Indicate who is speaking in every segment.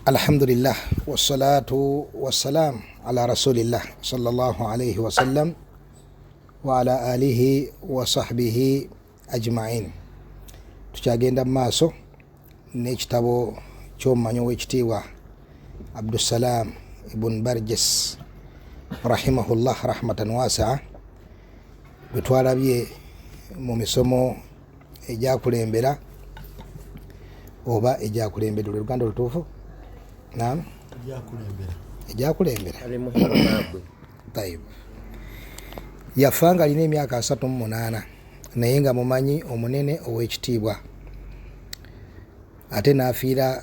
Speaker 1: Alhamdulillah wassalatu wassalam ala rasulillah sallallahu alayhi wa sallam wa ala alihi wa sahbihi ajma'in. Tukyagenda maaso n'ekitabo ky'omumanyi w'ekitiibwa Abdussalam ibn Barjes rahimahullah rahmatan wasi'a, bwe twalabye mu misomo egyakulembera oba egyakulembera oluganda olutuufu. Naam, egyakulembera tayib yafa nga alina emyaka 38 naye nga mumanyi omunene ow'ekitiibwa, ate n'afiira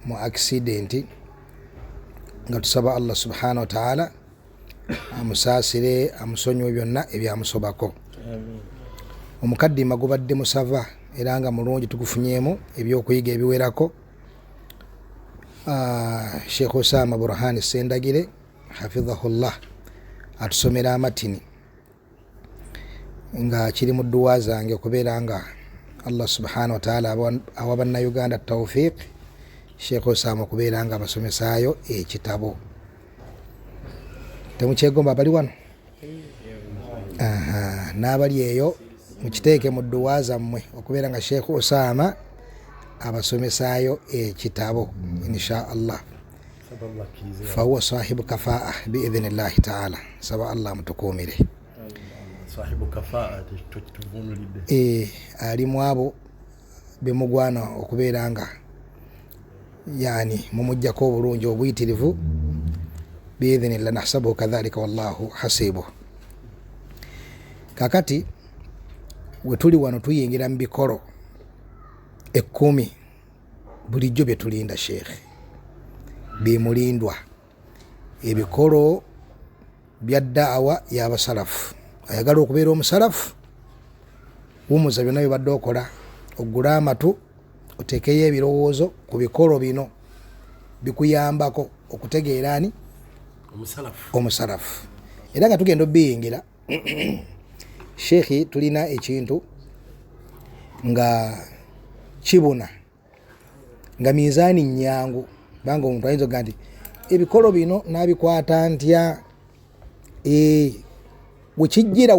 Speaker 1: mu accident nga tusaba Allah subhanahu wa ta'ala amusaasire amusonyiwe byonna ebyamusobako. Omukaddima gubadde musava era nga mulungi tugufunyeemu ebyokuyiga ebiwerako. Sheikh Osama Burhan Sendagire hafidhahullah atusomera amatini nga kiri mu dduwa zange okubeera nga Allah subhanahu wa ta'ala awa bannayuganda tawfiq Sheikh Osama okubeera nga abasomesaayo ekitabo. Temukyegomba bali wano? N'abali eyo mukiteeke mu dduwa zammwe okubeera nga Sheikh Osama abasomesaayo ekitabo insha Allah. Fahuwa sahibu kafaa biidhnillahi ta'ala. Saba Allah mutukuumire.
Speaker 2: Sahibu kafaa tuvunulidde.
Speaker 1: Ali mu abo bemugwana okubeera nga yani mumujjako obulungi obuyitirivu biidhnillah, nahsabuhu kadhalika wallahu hasibuhu. Kakati we tuli wano tuyingira mu bikolo 10 bulijjo bye tulinda Sheikh bimulindwa, ebikolo bya da'awa y'abasalafu. Ayagala okubeera omusalafu wumuza byonna byobadde okola, ogula amatu otekeyo ebirowoozo ku bikolo bino bikuyambako okutegeera ani omusalafu. Era nga tugenda obiyingira Sheikh tulina ekintu nga kibuna nga mizaani nyangu, banga omuntu ayinza okuga nti ebikolo bino nabikwata ntya. Wekijjira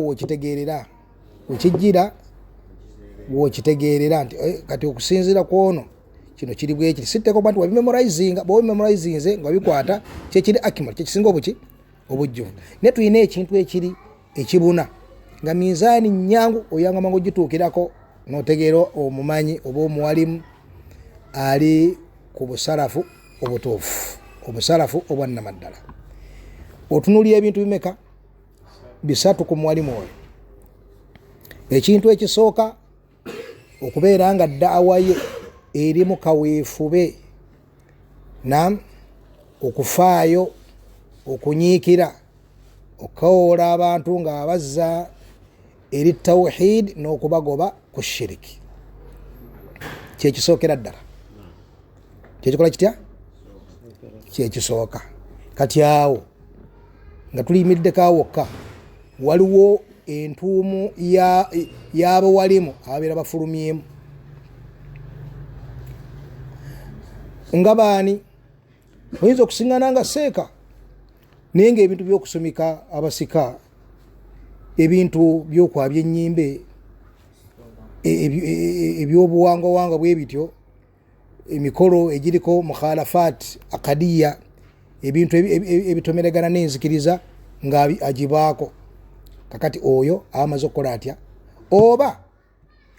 Speaker 1: wokitegeerera nti kati okusinziira ku ono kino kiri bwekiri, sitteko bantu wabimemorizinga. Bwobimemorizinze nga wabikwata kyekiri akimal, kyekisinga obujjuvu. Ne tulina ekintu ekiri ekibuna nga mizaani nyangu oyanga mangu gituukirako notegeera omumanyi oba omuwalimu ali ku busalafu obutuufu, obusalafu obwannamaddala. Otunulira ebintu bimeka 3 ku muwalimu oyo. Ekintu ekisooka okubeera nga da'awa ye eri mu kaweefube, naam, okufaayo, okunyiikira, okawoola abantu nga abazza eri tawhid n'okubagoba ku shiriki. Kyekisookera ddala, kyekikola kitya, kyekisooka. Kati awo nga tuliyimiriddeko awokka, waliwo entuumu y'abawalimu ababeera bafulumyemu nga baani. Oyinza okusiŋŋana nga seeka naye ngaebintu by'okusomika abasika, ebintu by'okwabya ennyimbe, ebyobuwangwawanga bwe bityo, emikolo egiriko mukhalafat akadiya, ebintu ebitomeregana n'enzikiriza nga agibaako. Kakati oyo amaze okukola atya? Oba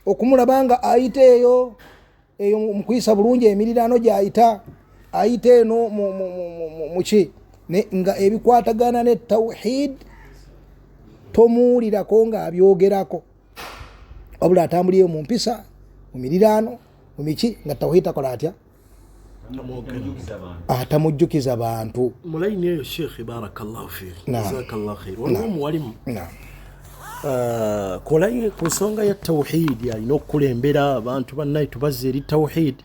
Speaker 1: okumulaba nga ayita eyo mukuyisa bulungi emiriraano gy'ayita, ayita eno muki nga ebikwatagana ne tawhid tomuwulirako nga abyogerako, wabula atambuliyo mu mpisa, mu miriraano, mu miki, nga tawhid akola atya? Atamujjukiza bantu.
Speaker 2: Mulaini eyo Sheikh barakallahu fiik, jazakallahu khair. Waliwo muwalimu kolayo ku nsonga ya tawhid, alina okukulembera abantu bannaye tubazze eri tawhid,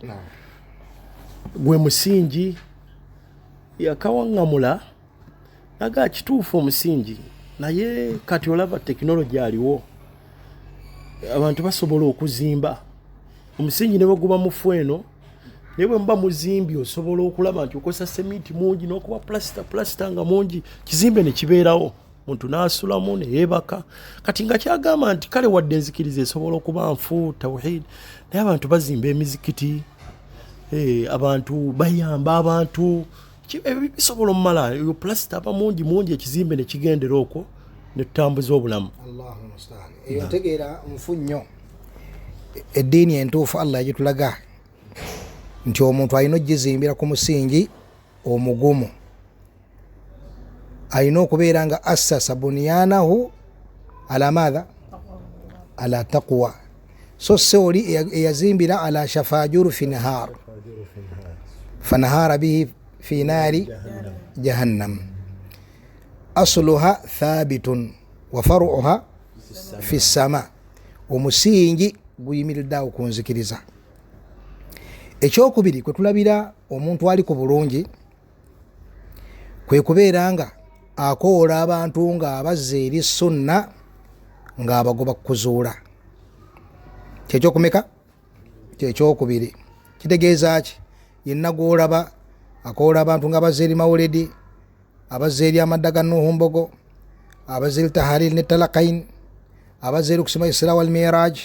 Speaker 2: gwe musingi yakawaŋŋamula naga kituufu omusingi, naye kati olaba tekinologi aliwo, abantu basobola okuzimba omusingi ne baguba mu ffweno naye bwe muba muzimbi osobola okulaba nti okozesa semiti mungi n'okuba plasita nga mungi kizimbe ne kibeerawo muntu n'asulamu ne yeebaka kati nga kyagamba nti kale wadde enzikiriza esobola okuba nfu tawhid naye abantu bazimba emizikiti abantu bayamba abantu bisobola omumala eyo plasita aba mungi ekizimbe ne kigendera okwo ne tutambuza obulamu.
Speaker 1: Allahu musta'an. Eyo ntegeera nfu nnyo eddiini entuufu Allah yagitulaga nti omuntu alina ogizimbira ku musingi omugumu, alina okubeera nga assasa bunyanahu ala maadha ala taqwa, so oli eyazimbira ala shafajuru fi nahar fanahara bihi fi naari jahannam asluha thabitun wa faruha fi sama, omusingi guyimiridde awo ku nzikiriza. Ekyokubiri kwe tulabira omuntu ali ku bulungi kwe kubeera nga akoola abantu ng'abazza eri sunna ng'abagoba kuzuula. Kyekyokumeka? Kyekyokubiri. Kitegeeza ki? Yenna gw'olaba akoola abantu nga bazza eri mawulidi, abazza eri amadda ga Nuhu Mbogo, abazza eri Tahariri ne Talakain, abazza eri okusoma Isra wal Miraj,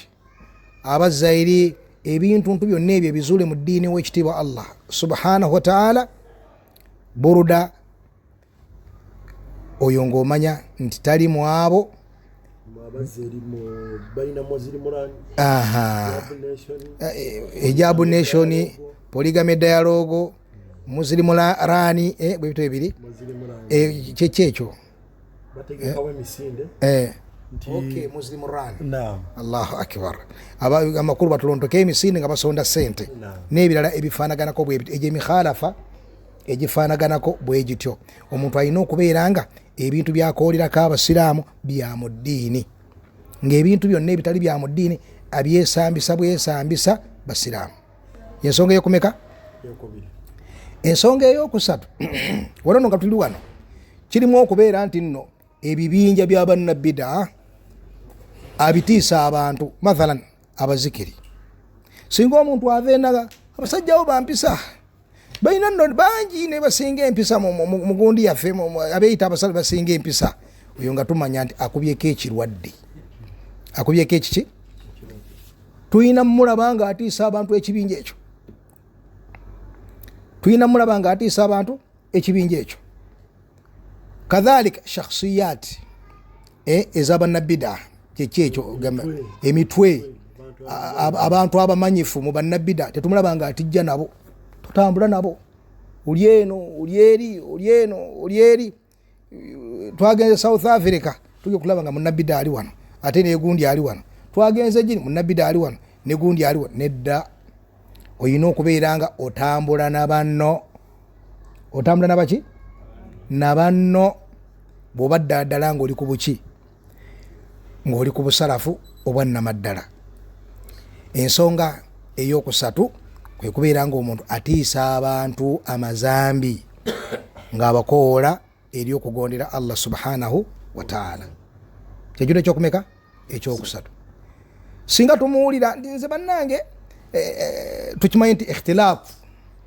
Speaker 1: abazza eri ebintu byonna ebyo ebizuule mu ddiini w'ekitiibwa Allah subhanahu wa ta'ala, buruda oyo ng'omanya nti tali mu abo Ejabu Nation, Polygamy Dialogue, Muslim Rani, bwebito ebiri kyekyo Okay, Muslim Rani. Naam. Allahu akbar. Amakulu batulondoke emisinde nga basonda sente. N'ebirala ebifaanaganako bwe ebyo emikhalafa egifaanaganako bwe gityo. Omuntu alina okubeera nga ebintu byakoolirako abasiraamu bya mu ddiini, ng'ebintu byonna ebitali bya mu ddiini bwesambisa basiraamu. Ensonga eyokumeka? Ensonga eyokusatu wano nga tuli wano kirimu okubeera nti nno ebibinja bya bannabida abitiisa abantu, mathalan abazikiri. Singa omuntu aveenaga abasajja abo bampisa balina nno bangi ne basinga empisa mu gundi yaffe abeeyita abasale basinga empisa, oyo nga tumanya nti akubyeko ekirwadde. Akubyeko ekiki? Tuyina mulaba nga atiisa abantu ekibinja ekyo. Tuyina mulaba nga atiisa abantu ekibinja ekyo. Kadhalika shakhsiyat ez'abannabida kyekyo emitwe abantu abamanyifu mu bannabida tetumulaba nga atijja nabo, tutambula nabo oli eno oli eri. Twagenze South Africa tujja kulaba nga munnabida ali wano ate negundi ali wano. Twagenze gini munnabida ali wano negundi ali wano. Nedda, oyina okubeera nga otambula na banno. Otambula nabaki? Na banno. Bw'obadda ddala ng'oli ku buki? Ng'oli ku busalafu obwannamaddala. Ensonga ey'okusatu kwe kubeera ng'omuntu atiisa abantu amazambi ng'abakoola eri okugondera Allah subhanahu wa ta'ala. Kyekyo ekyokumeka? Ekyokusatu. Singa tumuwulira nti nze bannange tukimanyi nti ikhtilaafu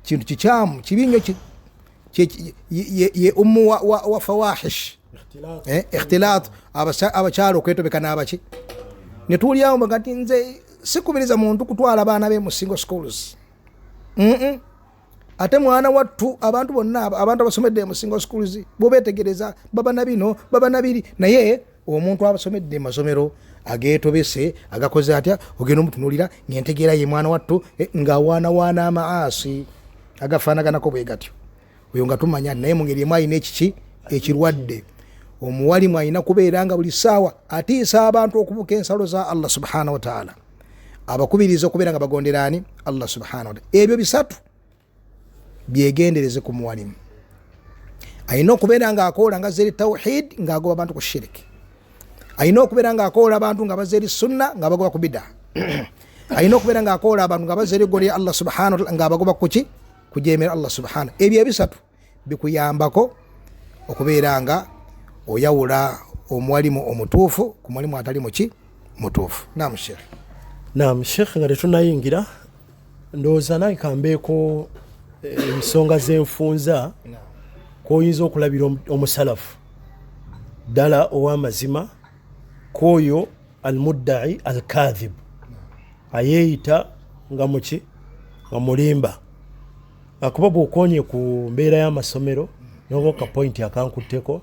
Speaker 1: kintu kikyamu kibinyo ye ummu wa fawahish. Ikhtilaat abakyalo okwetobeka n'abaki. Ne tuwulirawo ngati nze sikubiriza muntu kutwala abaana be mu single schools. Ate mwana wattu abantu bonna abantu abasomedde mu single schools bobetegereza baba nabino baba nabiri, naye omuntu abasomedde masomero ageetobese agakoze atya ogenda omutunulira nyentegeera ye mwana wattu nga waana amaasi agafaanaganako bwe gatyo. Oyo nga tumanya naye mu ngeri emu alina ekiki ekirwadde. Omuwalimu alina kubeera nga buli ssaawa atiisa abantu okubuka ensalo za Allah subhanahu wa ta'ala, abakubiriza okubeera nga bagonderaani Allah subhanahu wa ta'ala. Ebyo bisatu byegendereze ku muwalimu. Alina okubeera nga akoola nga zeri tawhid ng'agoba abantu ku shiriki. Alina okubeera nga akoola abantu nga bazeri sunna ng'abagoba ku bid'a. Alina okubeera nga akoola abantu nga bazeri gondera Allah subhanahu wa ta'ala ng'abagoba kuki? Kujeemera Allah subhanahu. Ebyo ebisatu bikuyambako okubeera nga oyawula omuwalimu omutuufu ku muwalimu atali muki mutuufu. Naam Sheikh.
Speaker 2: Naam Sheikh, nga tetunayingira ndowooza naye kambeeko ensonga z'enfunza k'oyinza okulabira omusalafu ddala ow'amazima k'oyo almuddai alkadhib ayeeyita nga muki nga mulimba akuba bw'okoonye ku mbeera y'amasomero noba akapointi akankutteko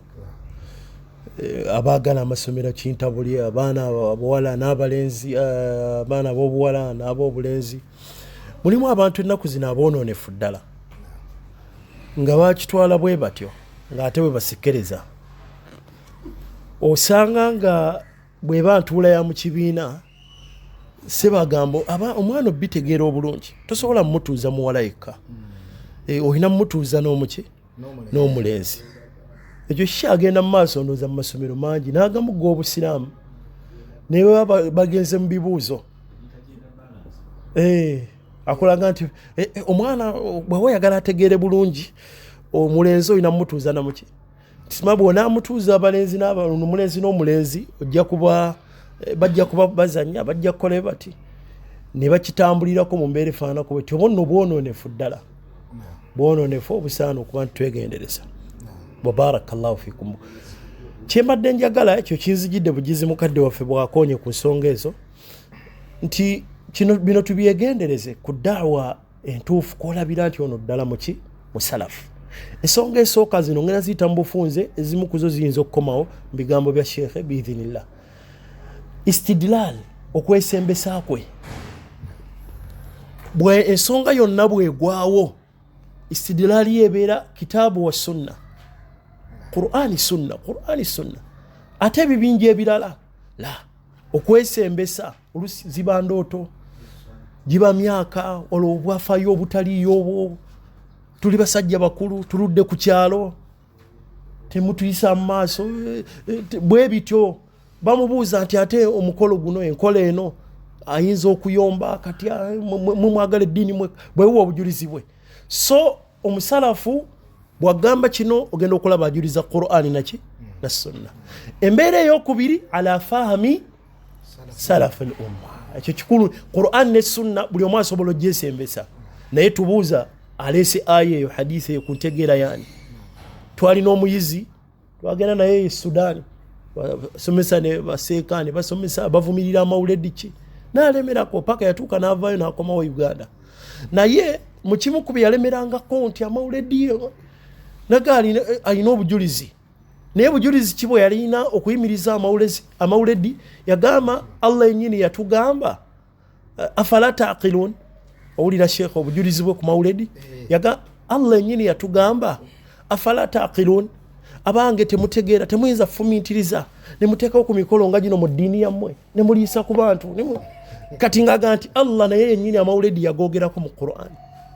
Speaker 2: abaagala amasomero kintabuli abaana abawala n'abalenzi abaana ab'obuwala n'ab'obulenzi mulimu abantu ennaku zino aboonoonefu ddala nga bakitwala bwe batyo ng'ate bwe basikiriza osanga nga bw'eba ntuula ya mu kibiina sebagambo omwana obitegeera obulungi tosobola mmutuuza muwala yekka olina mmutuuza n'omuki n'omulenzi ekyo kikyagenda mu maaso ndowooza mu masomero mangi n'agamu g'obusiraamu naye baba bagenze mu bibuuzo akolaga nti omwana bw'aba oyagala ategeere bulungi omulenzi olina mmutuuza namuki tisima bw'onaamutuuza abalenzi omulenzi n'omulenzi ojja kuba bajja kuba bazanya bajja kukola bati ne bakitambulirako mu mbeera efaanako bwe tyo bonna obwonoonefu ddala bwonoonefu obusaana okuba nti twegendereza wabarakallahu fikum kyembadde njagala ekyo kinzijidde bugizi mukadde waffe bwakonye ku nsonga ezo nti bino tubyegendereze ku daawa entuufu kwolabira nti ono ddala muki musalafu ensonga esooka zino ngena ziyita mu bufunze ezimu kuzo ziyinza okukomawo mu bigambo bya sheekhe biidhinillah istidlal okwesembesa kwe bwe ensonga yonna bwegwawo istidlali yebeera kitaabu wa sunna Qur'ani sunna ate ebibinja ebirala la okwesembesa olusi ziba ndooto giba myaka olwo obwafaayo obutaliyo obwo tuli basajja bakulu tuludde ku kyalo temutuyisa mu maaso bwe bityo bamubuuza nti ate omukolo guno enkola eno ayinza okuyomba kati mumwagala eddiini bwewa obujulizi bwe so omusalafu bwagamba kino ogenda okulaba ajuliza Qur'ani naki na sunna embeera ey'okubiri ala fahami salafu al umma ekyo kikulu Qur'ani ne sunna buli omu asobola ogyesembesa naye tubuuza aleese aya eyo hadithi eyo ku ntegeera yani twalina omuyizi twagenda naye e Sudan basomesa ne baseeka ne basomesa bavumirira amawuledi ki n'alemerako paka yatuuka n'avaayo n'akomawo Uganda naye mu kimu ku bye yalemerangako nti amawuledi nagali alina obujulizi naye bujulizi ki bwe yalina okuyimiriza amawuledi yagamba Allah yennyini yatugamba afala taqilun owulira sheekh obujulizi bwe ku mawuledi yaga Allah yennyini yatugamba afala taqilun abange temutegeera temuyinza fumiitiriza ne muteekawo ku mikolo nga gino mu ddiini yammwe ne muliisa ku bantu kati ngaga nti Allah naye yennyini amawuledi yagoogerako mu Qur'an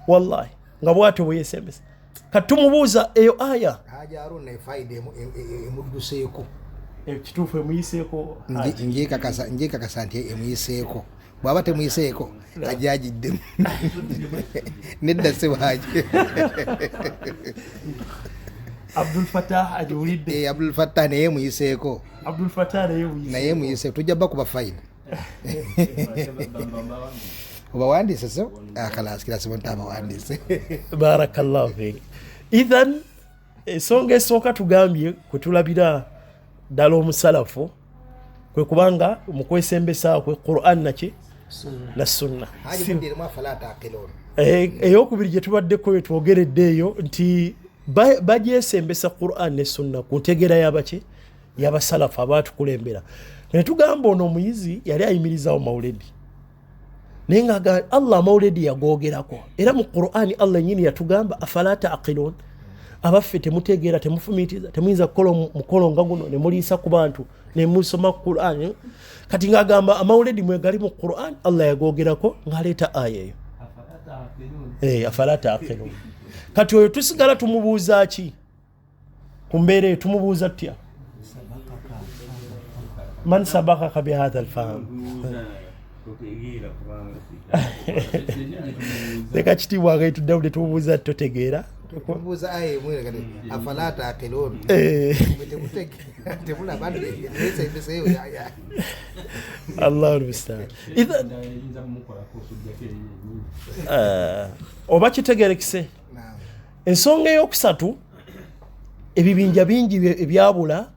Speaker 2: wallahi nga bw'atyo bwe yeesembesa kati tumubuuza eyo aya
Speaker 1: haja aruna efaida emudduseeko
Speaker 2: ekituufu emuyiseeko
Speaker 1: njekakasa nti emuyiseeko bw'aba temuyiseeko ajajiddemu nedda sewaje
Speaker 2: Abdul Fattah ajiwulidde
Speaker 1: Abdul Fattah naye muyiseeko
Speaker 2: Abdul Fattah
Speaker 1: naye muyiseeko tujja bakuba faida obawandiise so akalasikira sibonta abawandiise
Speaker 2: barakallahu fik idhan ensonga esooka tugambye kwetulabira ddala omusalafu kwe kubanga mu kwesembesa kwe Qur'an naki na sunna eyokubiri gye tubaddeko wetwogeredde eyo nti bagyesembesa Qur'an ne sunna ku ntegeera y'abaki y'abasalafu abaatukulembera ne tugamba ono omuyizi yali ayimirizawo mawuledi naye nga Allah amawuledi yagoogerako era mu Qur'ani Allah nyini yatugamba afala taqilun abaffe temutegeera temufumiitiza temuyinza kukola mukolo nga guno ne muliisa ku bantu ne musoma Qur'ani kati ng'agamba amawuledi mwegali mu Qur'ani Allah yagoogerako ng'aleeta aya eyo afala taqilun kati oyo tusigala tumubuuza ki ku mbeera eyo tumubuuza tutya man sabakaka bihadha alfaham leka kitiibwa nga tuddamu ne tumubuuza totegeera
Speaker 1: tubuuza aye mwere kati afala taqilun tekutege tebula bantu ese beseyo ya
Speaker 2: Allahu almustaan idhan oba kitegerekise ensonga eyokusatu ebibinja bingi ebyabula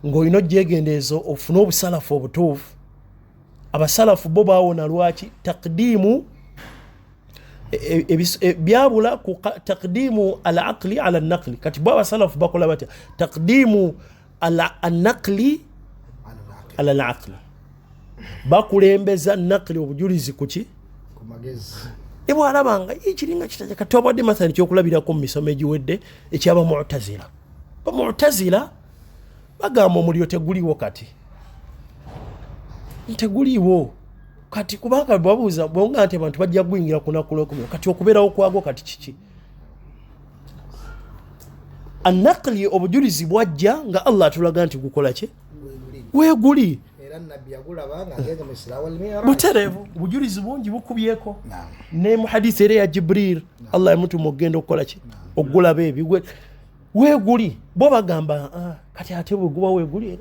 Speaker 2: ng'olina ojjegendeezo ofune obusalafu obutuufu abasalafu bo baawona lwaki taqdiimu byabula ku taqdiimu al-aqli ala an-naqli kati bo abasalafu bakola batya taqdiimu an-naqli ala al-aqli bakulembeza naqli obujulizi kuki
Speaker 1: ku magezi
Speaker 2: ebwalabanga ekiringa kitaja kati obadde mathali kyokulabirako mu misomo egiwedde ekyaba mu'tazila ba mu'tazila bagamba omuliro teguliwo kati teguliwo kati kubanga babuuza bonga nti abantu bajja kuyingira kunakulo kati okubeerawo kwago kati kiki an-naqli obujulizi bwajja nga Allah atulaga nti gukola ki weeguli
Speaker 1: era nabbi yagulaba nga agenda mu Isra wal Mi'raj
Speaker 2: butereevu obujulizi bungi bukubyeko ne mu hadisi era ya Jibril Allah yamutuma okugenda okukola ki okugulaba ebigwe weeguli bo bagamba kati ate bwe guba weeguli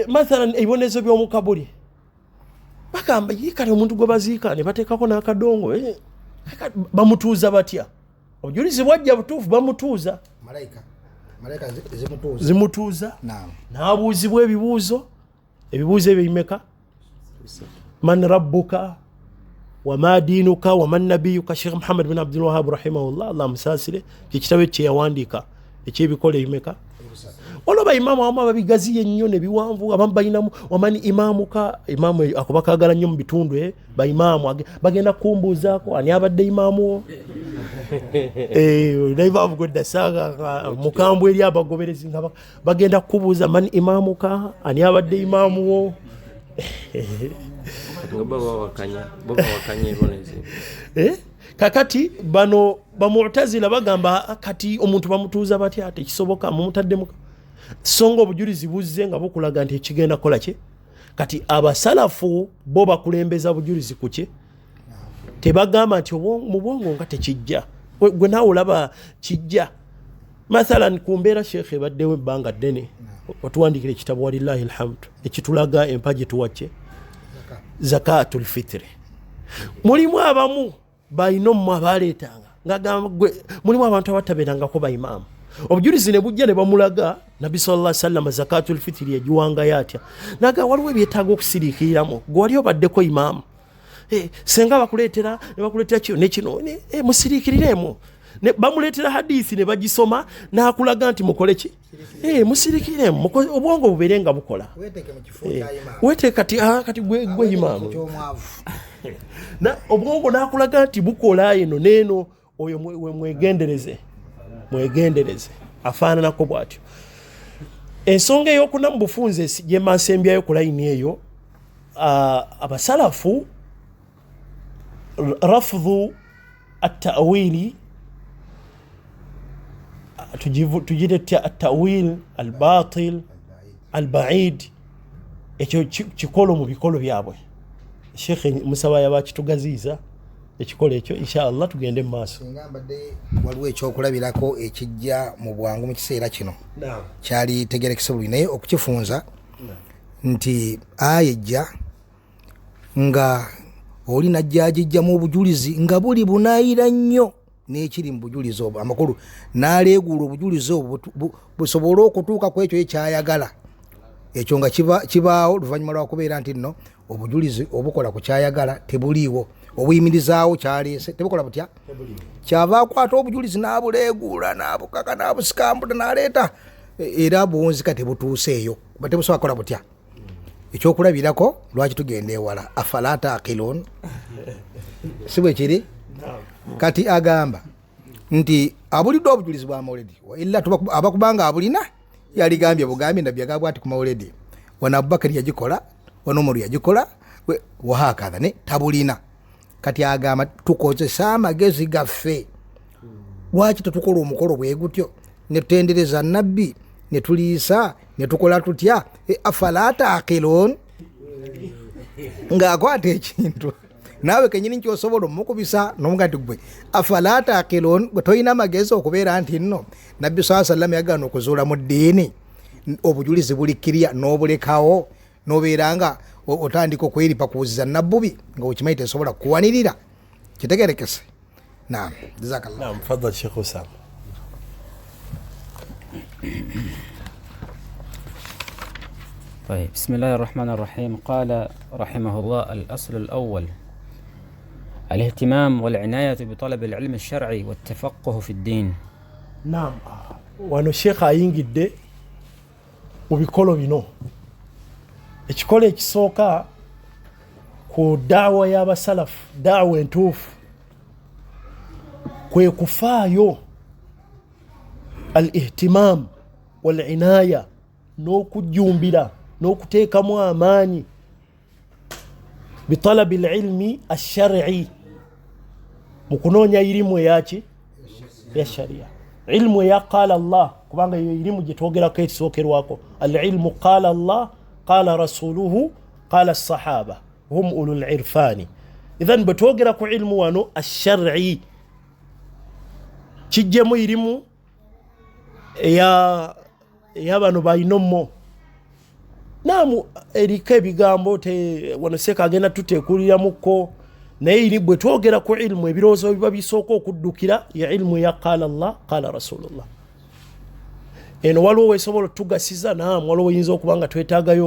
Speaker 2: mathalan ebibonezo by'omukabuli bagamba yikale omuntu gwe baziika ne bateekako n'akadongo bamutuuza batya obujulizi bwajja butuufu bamutuuza
Speaker 1: malaika
Speaker 2: zimutuuza n'abuuzibwa ebibuuzo ebyo bimeka man rabbuka wama diinuka waman nabiyuka Sheikh Muhammad bin Abdul Wahhab rahimahullah Allah musaasire kikitabe kye yawandiika ekyebikole bimeka olaba imamu abamu ababigaziye ennyo ne biwanvu abamu balinamu wamani imamuka imamu akubakagala nnyo mu bitundu baimamu bagenda kumbuuzaako ani abadde imamu naibavugodda saaga mukambwe eri abagoberezi nga bagenda kukubuuza mani imamuka ani abadde imamu wo kakati bano bamu'tazila bagamba kati omuntu bamutuuza batya ate kisoboka mumutaddemu songa obujulizi buzze nga bukulaga nti ekigenda kola kye kati abasalafu bo bakulembeza bujulizi kuki tebagamba nti mu bwongo nga tekijja gwe naawe olaba kijja mathalan ku mbeera sheekh ebaddewo ebbanga ddene watuwandikira ekitabo walillahi alhamdu ekitulaga empaji tuwakye zakatul fitri mulimu abamu balina omu abaleetanga ngagamba mulimu abantu abatabeerangako baimaamu obujulizi ne bujja ne bamulaga nabbi sallallahu alaihi wasallam zakatul fitri yagiwangayo atya naga waliwo ebyetaaga okusiriikiriramu gwe wali obaddeko imaamu senga bakuleetera ne bakuleetera kyo nekino musiriikiriremu bamuleetera hadisi ne bagisoma n'akulaga nti mukole ki musiriikiremu obwongo bubeere nga bukola weteeke kati gwe imaamu obwongo n'akulaga nti bukola eno neeno oyo mwegendereze afaananako bw'atyo ensonga ey'okuna mu bufunze gye mansembyayo ku layini eyo abasalafu rafdhu at-ta'wili tujirete at-ta'wil al-batil al-ba'id ekyo kikolo mu bikolo byabwe Sheikh Musaba yabakitugaziiza ekikolo ekyo inshallah tugende mu maaso
Speaker 1: ngambadde waliwo ekyokulabirako ekijja mu bwangu mu kiseera kino kyali tegerekese buli naye okukifunza nti ayejja nga oli najjajijjamu obujulizi nga buli bunaayira nnyo n'ekiri mu bujulizi obwo amakulu n'aleeguula obujulizi obwo busobole okutuuka ku ekyo ekyayagala ekyo nga kibaawo oluvannyuma lwakubeera nti nno obujulizi obukola ku kyayagala tebuliiwo obuyimirizaawo kyaleese tebukola butya kyava akwata obujulizi n'abuleeguula n'abukaka n'abusikambuta n'aleeta era buwunzika tebutuuseeyo kuba tebusobola kukola butya ekyokulabirako lwaki tugenda ewala afala taqilun si bwe kiri kati agamba nti abulidde obujulizi bwa mawulidi illa abakubanga abulina yaligambye bugambi nabbi agambwa ati ku mawulidi wana Abubakari yagikola wana Umaru yagikola wahakadha ne tabulina kati agamba tukozesa amagezi gaffe lwaki tetukola omukolo bwe gutyo ne tutendereza nabbi ne tuliisa ne tukola tutya afala taqilun ng'akwata ekintu naawe kenyini nkyosobola omukubisa nomuga nti gwe afala taqilun gwe toyina amagezi okubeera nti nno nabbi saa sallam yagaana okuzuula mu ddiini obujulizi bulikkirya n'obulekawo nobeera nga otandika okweripa kuwuziza nabbubi nga okimanyi tesobola kuwanirira kitegerekese. Naam, jazakallah.
Speaker 2: Naam, fadhal Sheikh Osama.
Speaker 3: طيب بسم الله الرحمن الرحيم. قال رحمه الله: الأصل الأول الاهتمام والعناية بطلب العلم الشرعي والتفقه في الدين.
Speaker 2: Naam, wano Sheikh ayingidde mu bikolo bino. Ekikolo ekisooka ku daawa y'abasalafu, daawa entuufu, kwe kufaayo al-ihtimam wal-inaya, n'okujjumbira n'okuteekamu amaanyi bitalabi al-ilmi ash-shar'i, mu kunoonya irimu eyaki ya sharia, ilmu ya qala Allah, kubanga iyo irimu gye twogerako ekisookerwako. al-ilmu qala Allah qala rasuluhu qala as-sahaba hum ulul irfani. Idhan bwe twogera ku ilmu wano ash-shar'i kijjemu irimu ey'abano bayinomo. Naamu eriko ebigambo wano Seeka agenda tuteekuliramuko, naye iri bwe twogera ku ilmu ebirowoozo biba bisooka okuddukira ya ilmu ya qala Allah qala rasulullah. Eno waliwo weesobola tugasiza, naamu waliwo oyinza okuba nga twetaagayo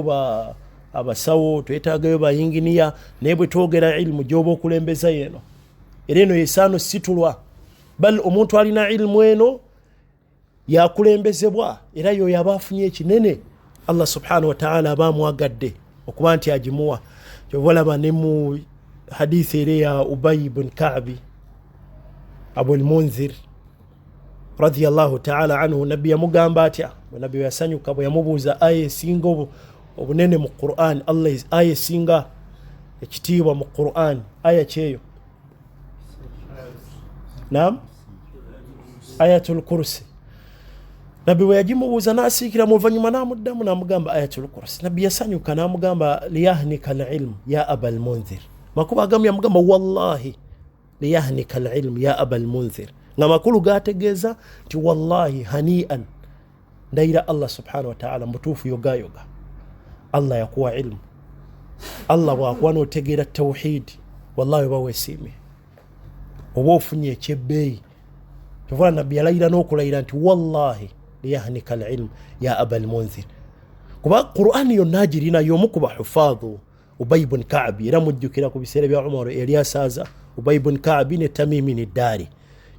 Speaker 2: abasawo, twetaagayo bayinginiya, naye bwe twogera ilmu gy'oba okulembeza yeno, era eno yesaano situlwa, bal omuntu alina ilmu eno yakulembezebwa, era yo yaba afunye ekinene Allah subhanahu wa ta'ala abamwagadde okuba nti agimuwa. Kyobalaba ne mu hadithi ere ya Ubay ibn Ka'bi Abul Munzir radiyallahu ta'ala anhu, nabbi yamugamba atya, nabbi yasanyuka bwe yamubuuza aya esinga obunene mu Qur'an, Allah aya esinga ekitiibwa mu Qur'an, aya kyeyo? Naam, ayatul kursi. Nabbi bwe yagimubuuza n'asiikira mu luvannyuma n'amuddamu n'amugamba ayatul kursi. Nabbi yasanyuka n'amugamba liyahnika al-ilm ya Abal Munzir. Makuba agamu yamugamba wallahi liyahnika al-ilm ya Abal Munzir, nga makulu gategeeza nti wallahi hanian, ndayira Allah subhanahu wa ta'ala mutuufu yoga Allah yakuwa ilmu. Allah bw'akuwa n'otegeera tawhid, wallahi oba weesiimye, oba ofunye ekyebbeeyi. Kyova nabbi yalayira n'okulayira nti wallahi liyahnika al-ilm ya Abal Munzir. Kuba Qur'ani yonna agirina y'omu ku bahufadhu Ubay ibn Ka'bi, era mujjukira ku biseera bya Umar Eliyasaza, Ubay ibn Ka'bi ne Tamimi n'Eddari,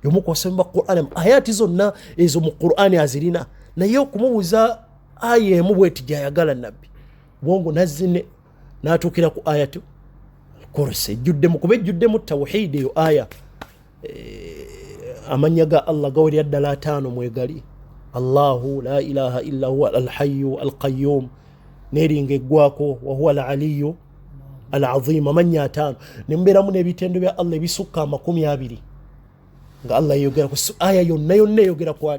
Speaker 2: y'omu ku basomba Qur'ani, ayati zonna ezo mu Qur'ani azirina, naye okumubuuza aya emu bweti gy'ayagala nabbi, bwongo nazzine n'atuukira ku ayatu kursi, ejjuddemu tawhid eyo aya. Amanya ga Allah gawulira ddala 5 mwegali, Allahu la ilaha illa huwa al-hayyu al-qayyum, neringa eggwako wa huwa al-aliyyu al-azim, amanya 5. Nembeeramu n'ebitendo bya Allah ebisukka 20 nga Allah yayogera ku aya yonna eyogera ku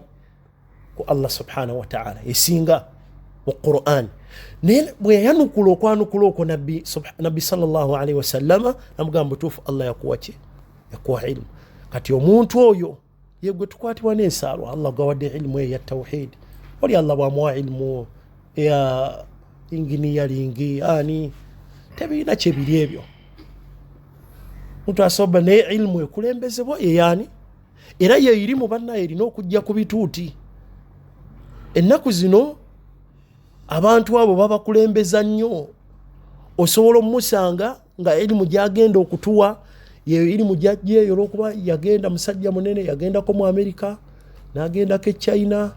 Speaker 2: Allah subhanahu wa ta'ala esinga mu Qur'an. Naye bwe yanukula okwanukula okwo nabbi sallallahu alaihi wasallama namugamba tuufu Allah yakuwa ki? Yakuwa ilmu. Kati omuntu oyo yegwe tukwatibwa n'ensaalwa, Allah gawadde ilmu ya tawhid. Oli Allah bw'amuwa ilmu ya engineering ani tebiina kyebiri ebyo. Omuntu asoba ne ilmu ekulembezebwa yani, era ye irimu bannaye erina okujja ku bituuti. Ennaku zino abantu abo babakulembeza nnyo, osobola omusanga nga irimu gyagenda okutuwa yeyo irimu gyajjeeyo olwokuba yagenda musajja munene, yagendako mu Amerika, n'agendako e China,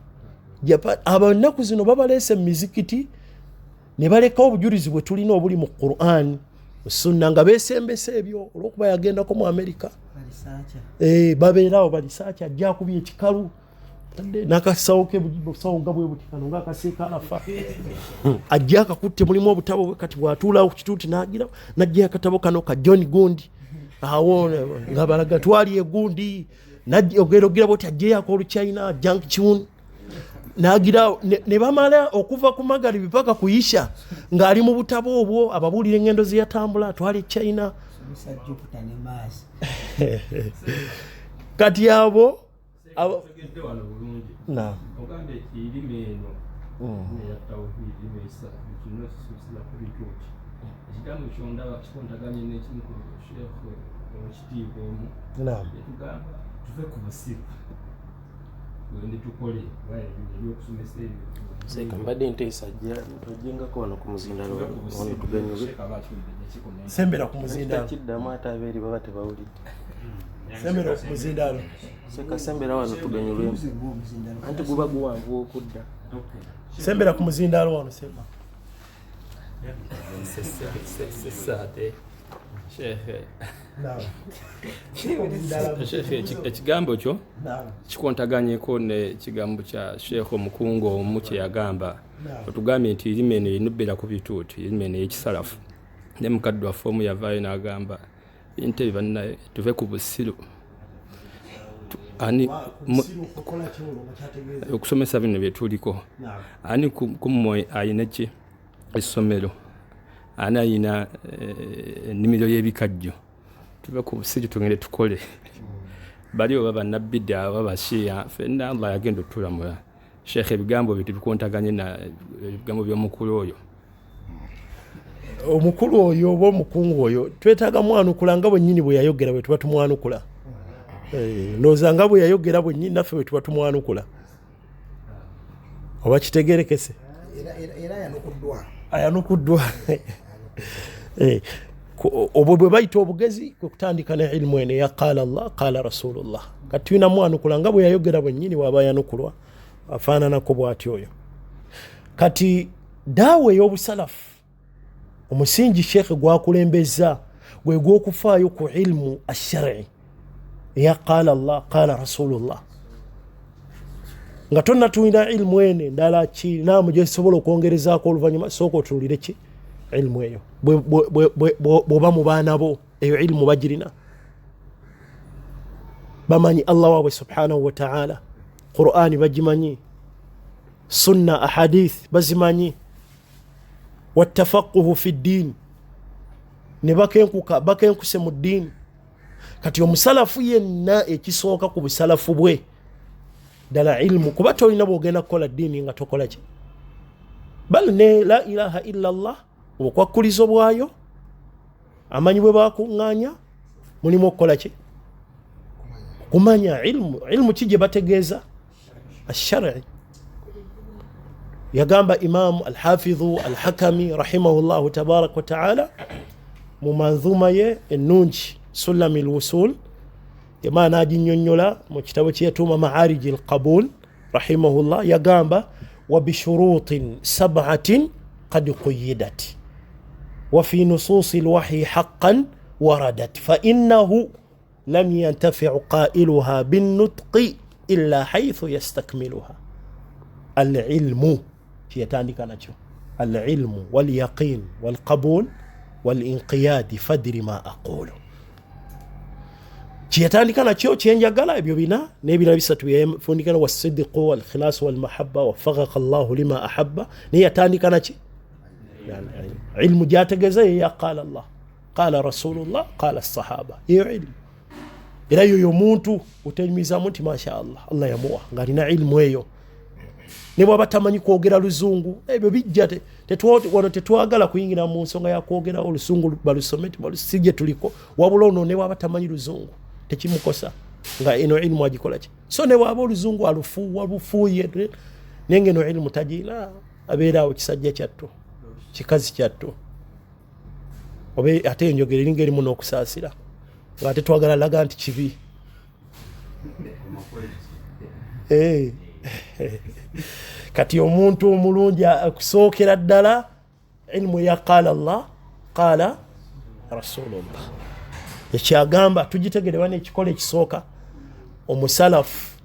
Speaker 2: Japan. Ennaku zino babaleese mu mizikiti ne balekawo obujulizi bwe tulina obuli mu Qur'an sunna nga beesembesa ebyo olwokuba yagendako mu Amerika. Babeerawo balisaaca, ajja akubye ekikalu n'akasawo ke busawo nga bwe buti kano ng'akaseeka alafa, ajja akakutte mulimu obutabo bwe, kati bw'atuulawo ku kituuti n'ajja akatabo kano ka John Gundi, awo nga balaga twali egundi, n'ogerogera bwoti ajjeyo ak'Oluchina Jiang Chun, n'agirawo ne bamala okuva ku Magharibi paka ku Isha ng'ali mu butabo obwo ababuulira engendo ze yatambula, atwala e China, kati abo
Speaker 4: na ogambe irime eno ya tawhidi mesa kino sisila kubituti ekigambo kyondaba kikontaganye n'ekimu ku Sheikh ekitiibwa omu etugamba tuve ku busiru wende tukole ebyokusomesa ebyo
Speaker 2: seka mbadde nteesa ojengako wano ku muzindalo wano tugenyuze sembera ku muzindalo kiddamu ate abeeri baba tebawulidde sembera ku muzindalo seka sembera wano tugenyulwemu anti guba guwanvu okudda sembera ku muzindalo wano semba
Speaker 4: sesate ekigambo kyo kikontaganyeko nekigambo kya Sheikh omukungu omu kye yagamba otugambye nti irime eno enubbera ku bituuti irime eno ekisalafu ne mukadde waffe omu yavaayo n'agamba nte bannaye tuve ku busiru ani okusomesa bino byetuliko ani kummwe ayina ki essomero ani ayina ennimiro y'ebikajjo tuve ku busiru tugende tukole bali oba bannabbi aba bashiya fenna Allah yagenda otulamula Sheikh ebigambo bye tubikontaganye na ebigambo by'omukulu oyo
Speaker 2: omukulu oyo oba omukungu oyo twetaaga mwanukula nga bwennyini bwe yayogera bwe tuba tumwanukula ndowooza nga bwe yayogera bwennyini naffe bwe tuba tumwanukula oba kitegerekese
Speaker 1: era
Speaker 2: ayanukuddwa obwo bwe bayita obugezi kwe kutandika ne ilmu ene ya qaala Allah qaala rasulullah kati tulina mwanukula nga bwe yayogera bwennyini bw'aba yanukulwa afaananako bw'ati oyo kati daawa ey'obusalafu omusingi Sheikh gwakulembeza gwe gw'okufaayo ku ilmu ash-shar'i ya qaala Allah qaala rasulullah nga tonna tulina ilmu ene ndala ki naamu gyesobola okwongerezaako oluvannyuma sooka otuulire ki ilmu eyo bw'oba mu baana bo eyo ilmu bagirina bamanyi Allah waabwe subhanahu wa ta'ala Qur'ani bagimanyi sunna ahadith bazimanyi wattafaquhu fi ddiin ne bakenkuse mu ddiini kati omusalafu yenna ekisooka ku busalafu bwe ddala ilmu kuba tolina bwogenda kukola ddiini nga tokola ki bal ne la ilaha illa Allah obukwakkulizo bwayo amanyi bwe bakuŋŋaanya mulimu okukola ki kumanya ilmu ki gye bategeeza ash-shar'i yagamba imamu alhafidhu alhakami rahimahullahu tabaraka wa ta'ala mu manzuma ye ennungi sulami lwusul yamaana aginnyonnyola mu kitabo kye yatuuma maariji alqabul rahimahullah yagamba wa bishurutin sab'atin qad quyidat wa fi nususi alwahyi haqqan waradat fa innahu lam yantafi'u qailuha binnutqi illa haythu yastakmiluha alilmu yatandika nakyo alilmu walyaqin walqabul walinqiyadi fadri ma aqulu kiyatandika nakyo kyenjagala ebyo bina n'ebirala bisatu byefundikana wasiddiqu walkhilasu walmahabba wafaqaka Allahu lima ahabba neyatandika naki ilmu gyategeeza yeya qaala Allah qaala rasulullah qaala sahaba yeyo ilmu era yoyo muntu otenyumizamu nti masha Allah Allah yamuwa ng'alina ilmu eyo ne bwaba tamanyi kwogera luzungu ebyo bijja wano tetwagala kuyingira mu nsonga ya kwogera olusungu balusome balusije tuliko wabula ono ne bwaba tamanyi luzungu tekimukosa nga eno ilmu agikola ki so ne bwaba oluzungu alufuuye nenge eno ilmu tagina abeera awo kisajja kyattu kikazi kyattu obe ate enjogera eringa erimu n'okusaasira nga tetwagala laga nti kibi kati omuntu omulungi akusookera ddala ilmu ya qaala Allah qaala rasulullah ekyagamba tugitegerewa n'ekikola ekisooka omusalafu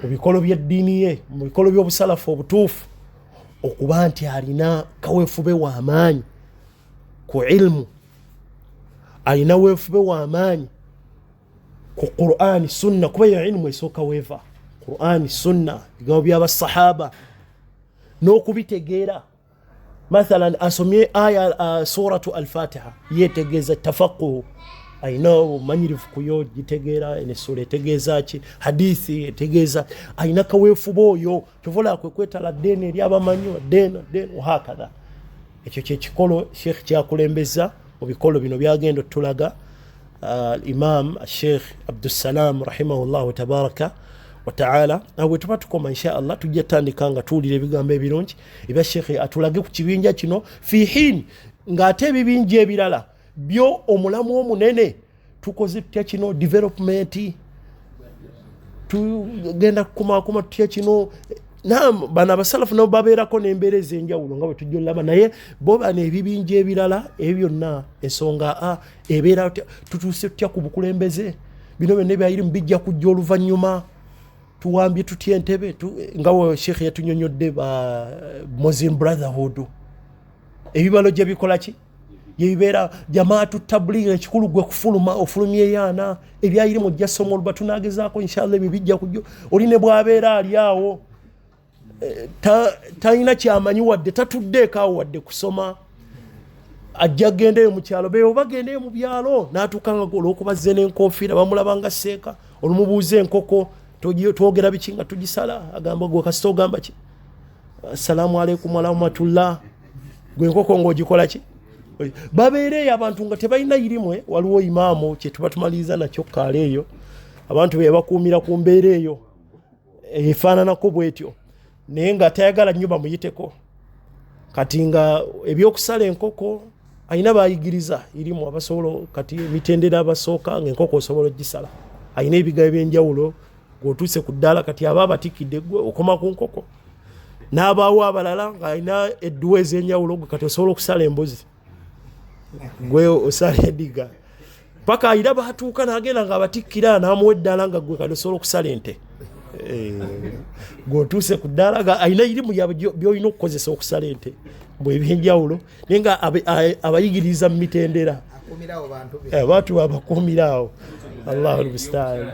Speaker 2: mu bikolo by'eddiini ye mu bikolo by'obusalafu obutuufu okuba nti alina kaweefube w'amaanyi ku ilmu alina weefube w'amaanyi ku Qur'ani sunna kuba yo ilmu esooka weeva Qur'ani sunna bigambo by'abasahaba n'okubitegeera mathalan asomye aya suratu al-Fatiha yetegeeza tafaqquh ayina omanyirivu kuyo gitegeera ene sura etegeeza ki hadithi etegeeza ayina kaweefuba oyo kyovola kwetala ddeena eri abamanyi ddeena wahakadha ekyo kyekikolo sheikh kyakulembeza mu bikolo bino byagenda tulaga imam sheikh Abdussalam rahimahullahu tabaraka wa ta'ala awe tuba tukoma insha Allah tujja tandika nga tuulira ebigambo ebirungi ebya sheikh atulage ku kibinja kino fi hin ng'ate ebibinja ebirala byo omulamu omunene tukoze tutya kino development tugenda kuma tutya kino naam bana abasalafu nabo babeerako n'embeera ez'enjawulo nga bwe tujja olaba naye bo bano ebibinja ebirala ebyo byonna ensonga ebeera tutuuse tutya ku bukulembeze bino byonna ebyayirimu bijja kujja oluvannyuma tuwambye tutya entebe nga we sheikh yatunyonyodde ba Muslim Brotherhood ebibalo gye bikola ki yebibeera jamaatu tabligh ekikulu gwe kufuluma ofulumye yaana ebyayirimu jja somo olubatunaagezaako inshallah ebyo bijja kujja oli ne bw'abeera ali awo talina kyamanyi wadde tatuddeeko awo wadde kusoma ajja gendeyo mu kyalo beyo bagendeyo mu byalo n'atuuka nga olw'okubazze n'enkofiira bamulaba nga seeka olumubuuza enkoko twogera biki nga tugisala agamba gwe kasita ogamba ki assalamu alaikum warahmatullah gwe enkoko ng'ogikola ki babeereyo abantu nga tebalina irimu waliwo imaamu kye tuba tumaliriza nakyo kaala eyo abantu be bakuumira ku mbeera eyo efaananako bwetyo naye nga tayagala nnyo bamuyiteko kati nga ebyokusala enkoko ayina bayigiriza irimu abasobola kati emitendera abasooka ng'enkoko osobola ogisala ayina ebigayo ebyenjawulo ng'otuuse ku ddaala kati aba abatikidde gwe okoma ku nkoko n'abaawo abalala ng'ayina edduwa ez'enjawulo gwe kati osobola okusala embuzi gwe osala ediga paka ayina batuuka n'agenda ng'abatikkira n'amuwa eddaala nga gwe kati osobola okusala ente gwotuuse ku ddaala nga ayina irimu byolina okukozesa okusala ente bwe ebyenjawulo naye nga abayigiriza mu mitendera abantu babakuumiraawo allahu almustaan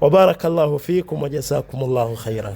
Speaker 2: wa barakallahu fiikum wa jazakumullahu khairan